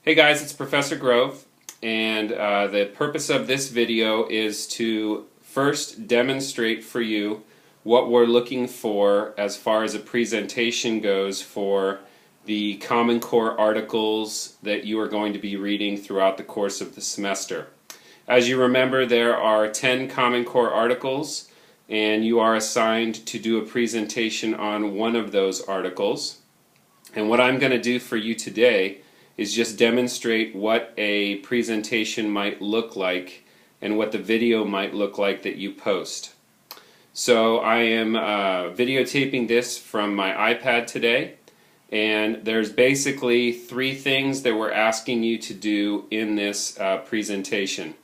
Hey guys, it's Professor Grove, and the purpose of this video is to first demonstrate for you what we're looking for as far as a presentation goes for the Common Core articles that you are going to be reading throughout the course of the semester. As you remember, there are 10 Common Core articles, and you are assigned to do a presentation on one of those articles. And what I'm going to do for you today is just demonstrate what a presentation might look like and what the video might look like that you post. So I am videotaping this from my iPad today, and there's basically three things that we're asking you to do in this presentation.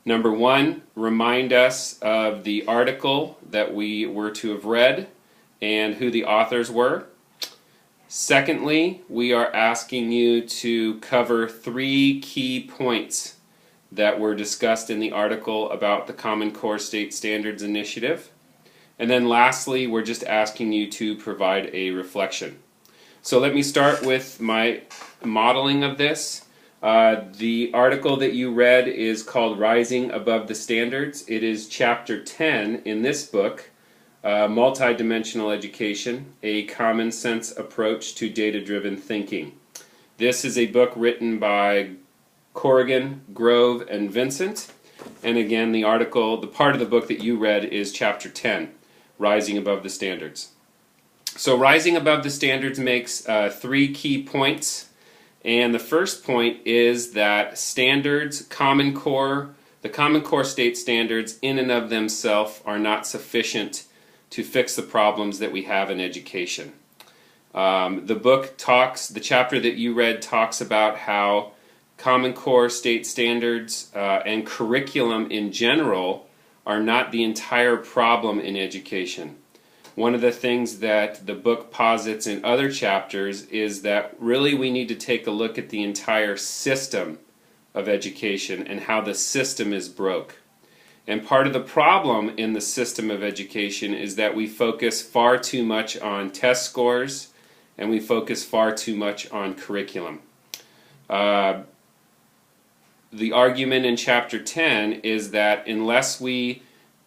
Number one, remind us of the article that we were to have read and who the authors were. Secondly, we are asking you to cover three key points that were discussed in the article about the Common Core State Standards Initiative. And then lastly, we're just asking you to provide a reflection. So let me start with my modeling of this. The article that you read is called Rising Above the Standards. It is chapter 10 in this book. Multidimensional Education, a Common Sense Approach to Data-Driven Thinking. This is a book written by Corrigan, Grove, and Vincent. And again, the part of the book that you read is chapter 10, Rising Above the Standards. So Rising Above the Standards makes three key points. And the first point is that standards, the Common Core State Standards in and of themselves are not sufficient to fix the problems that we have in education. The chapter that you read talks about how Common Core State Standards and curriculum in general are not the entire problem in education. One of the things that the book posits in other chapters is that really we need to take a look at the entire system of education and how the system is broke. And part of the problem in the system of education is that we focus far too much on test scores and we focus far too much on curriculum. The argument in chapter 10 is that unless we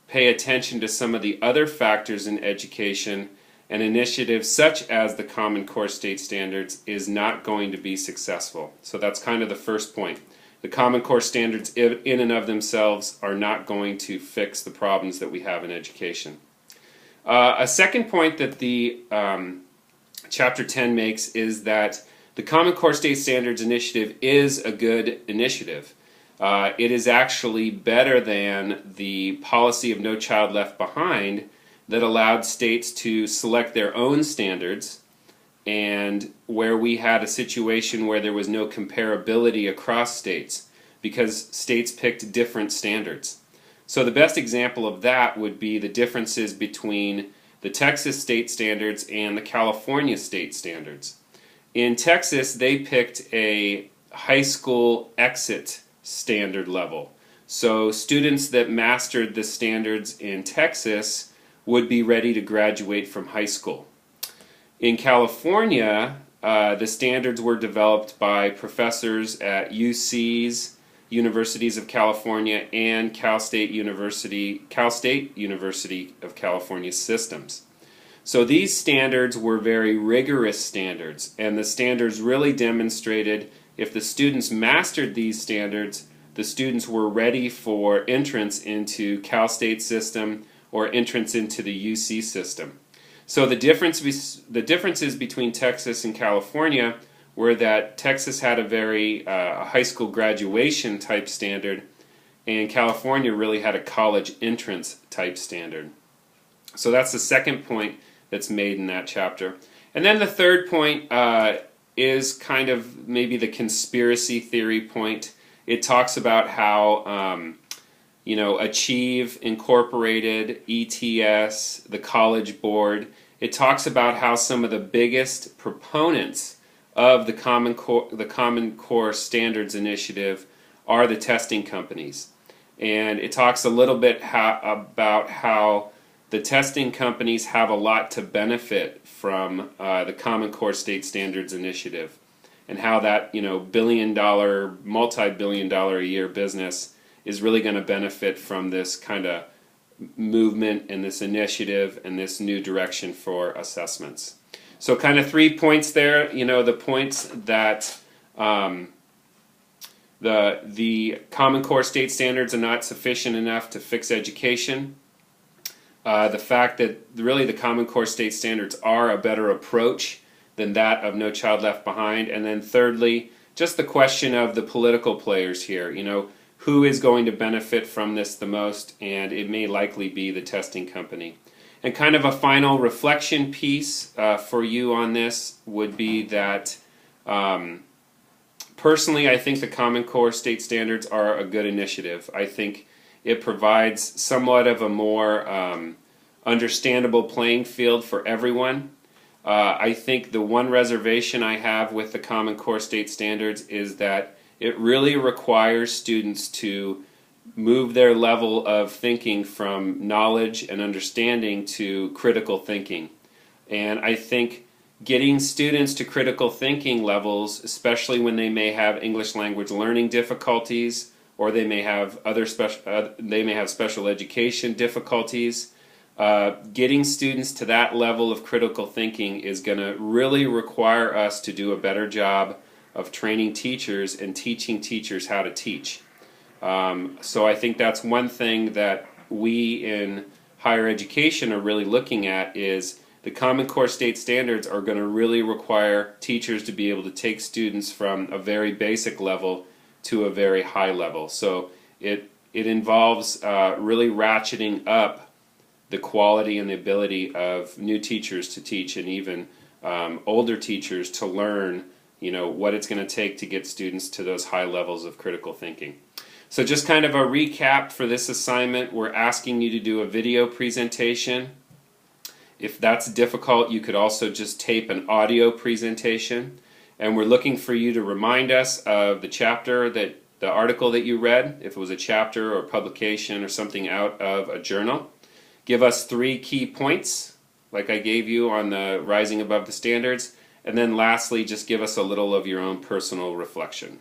pay attention to some of the other factors in education, an initiative such as the Common Core State Standards is not going to be successful. So that's kind of the first point. The Common Core Standards in and of themselves are not going to fix the problems that we have in education. A second point that the Chapter 10 makes is that the Common Core State Standards Initiative is a good initiative. It is actually better than the policy of No Child Left Behind that allowed states to select their own standards, and where we had a situation where there was no comparability across states because states picked different standards. So the best example of that would be the differences between the Texas state standards and the California state standards. In Texas, they picked a high school exit standard level. So students that mastered the standards in Texas would be ready to graduate from high school. In California, the standards were developed by professors at UC's, Universities of California, and Cal State University of California systems. So these standards were very rigorous standards, and the standards really demonstrated if the students mastered these standards, the students were ready for entrance into Cal State system or entrance into the UC system. So the differences between Texas and California were that Texas had a very high school graduation type standard, and California really had a college entrance type standard. So that's the second point that's made in that chapter. And then the third point is kind of maybe the conspiracy theory point. It talks about how Achieve Incorporated, ETS, the College Board. It talks about how some of the biggest proponents of the Common Core Standards Initiative are the testing companies. And it talks a little bit about how the testing companies have a lot to benefit from the Common Core State Standards Initiative. and how that, billion-dollar, multi-billion-dollar a year business is really going to benefit from this kind of movement and this initiative and this new direction for assessments. So kind of 3 points there, the points that the Common Core state standards are not sufficient enough to fix education. The fact that really the Common Core state standards are a better approach than that of No Child Left Behind. And then thirdly, just the question of the political players here. Who is going to benefit from this the most? And it may likely be the testing company. And kind of a final reflection piece for you on this would be that personally, I think the Common Core state standards are a good initiative. I think it provides somewhat of a more understandable playing field for everyone. I think the one reservation I have with the Common Core state standards is that it really requires students to move their level of thinking from knowledge and understanding to critical thinking. And I think getting students to critical thinking levels, especially when they may have English language learning difficulties, or they may have special education difficulties, getting students to that level of critical thinking is going to really require us to do a better job of training teachers and teaching teachers how to teach. So I think that's one thing that we in higher education are really looking at is the Common Core state standards are going to really require teachers to be able to take students from a very basic level to a very high level. So it involves really ratcheting up the quality and the ability of new teachers to teach, and even older teachers to learn what it's going to take to get students to those high levels of critical thinking. So just kind of a recap for this assignment, we're asking you to do a video presentation. If that's difficult, you could also just tape an audio presentation. And we're looking for you to remind us of the chapter, the article that you read, if it was a chapter or publication or something out of a journal. Give us 3 key points, like I gave you on the Rising Above the Standards. And then lastly, just give us a little of your own personal reflection.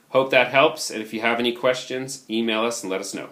Hope that helps, and if you have any questions, email us and let us know.